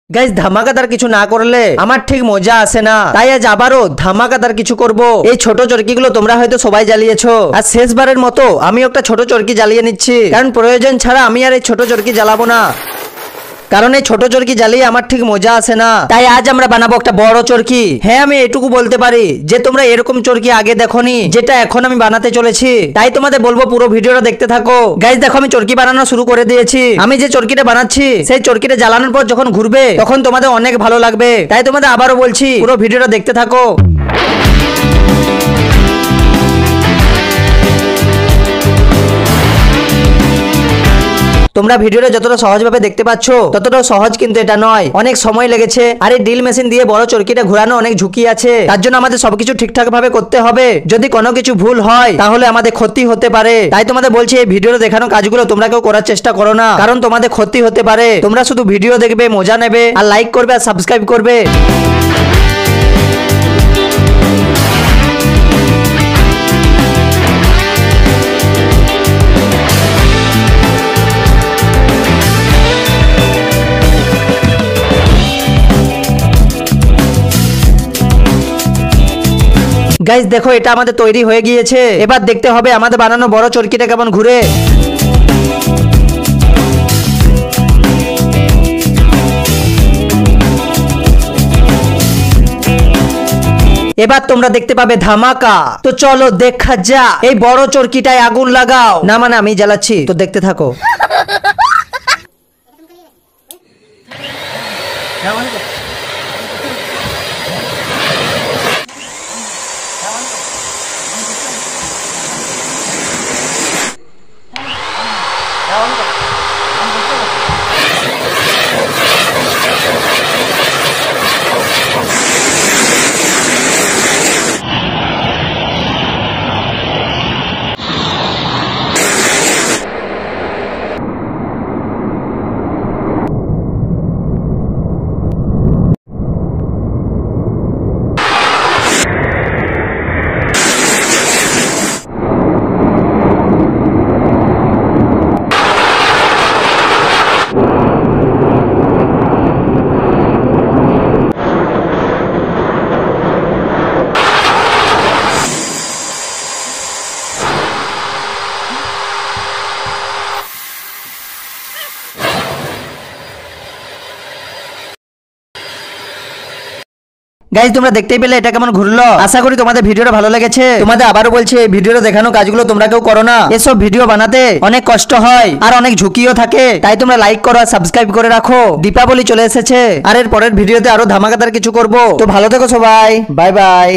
Guys ধামাকাদার কিছু না করলে আমার ঠিক মজা আসে না, তাই আজ আবারও ধামাকাদার কিছু করব। এই ছোট চরকিগুলো তোমরা হয়তো সবাই জ্বালিয়েছো, আর শেষবারের মতো আমি একটা ছোট চরকি জ্বালিয়ে নিচ্ছি, কারণ প্রয়োজন ছাড়া আমি আর এই ছোট চরকি জ্বালাবো না। কারণ এই ছোট চরকি জ্বালিয়ে আমার ঠিক মজা আসে না, তাই আজ আমরা বানাবো একটা বড় চরকি। হ্যাঁ, আমি এটুকু বলতে পারি যে তোমরা এরকম চরকি আগে দেখোনি, যেটা এখন আমি বানাতে চলেছি। তাই তোমাদের বলবো পুরো ভিডিওটা দেখতে থাকো। গাইস দেখো, আমি চরকি বানানো শুরু করে দিয়েছি। আমি যে চরকিটা বানাচ্ছি সেই চরকিটা জ্বালানোর পর যখন ঘুরবে তখন তোমাদের অনেক ভালো লাগবে। তাই তোমাদের আবারও বলছি পুরো ভিডিওটা দেখতে থাকো। তোমরা ভিডিওটা যতটা সহজভাবে দেখতে পাচ্ছ ততটাও সহজ কিন্তু এটা নয়, অনেক সময় লেগেছে। আর এই ড্রিল মেশিন দিয়ে বড় চরকিটা ঘোরানো অনেক ঝুঁকি আছে, তার জন্য আমাদের সবকিছু ঠিকঠাক ভাবে করতে হবে। যদি কোনো কিছু ভুল হয় তাহলে আমাদের ক্ষতি হতে পারে। তাই তোমাদের বলছি এই ভিডিওতে দেখানো কাজগুলো তোমরা কেউ করার চেষ্টা করো না, কারণ তোমাদের ক্ষতি হতে পারে। তোমরা শুধু ভিডিও দেখবে, মজা নেবে, আর লাইক করবে আর সাবস্ক্রাইব করবে। গাইস দেখো, এটা আমাদের তৈরি হয়ে গিয়েছে। এবার দেখতে হবে আমাদের বানানো বড় চরকিটা কেমন ঘুরে। এবার তোমরা দেখতে পাবে ধামাকা। তো চলো দেখা যাক। এই বড় চরকিটায় আগুন লাগাও। না মানে আমি জ্বালাচ্ছি, তো দেখতে থাকো। গাইজ তোমরা দেখতেই পেলে এটা কেমন ঘুরলো। আশা করি তোমাদের ভিডিওটা ভালো লেগেছে। তোমাদের আবারও বলছি এই ভিডিওটা দেখানো কাজগুলো তোমরা কেউ করো না। এসব ভিডিও বানাতে অনেক কষ্ট হয় আর অনেক ঝুঁকিও থাকে। তাই তোমরা লাইক করো আর সাবস্ক্রাইব করে রাখো। দীপাবলি চলে এসেছে আর এর পরের ভিডিওতে আরো ধামাকাদার কিছু করব। তো ভালো থেকো সবাই, বাই বাই।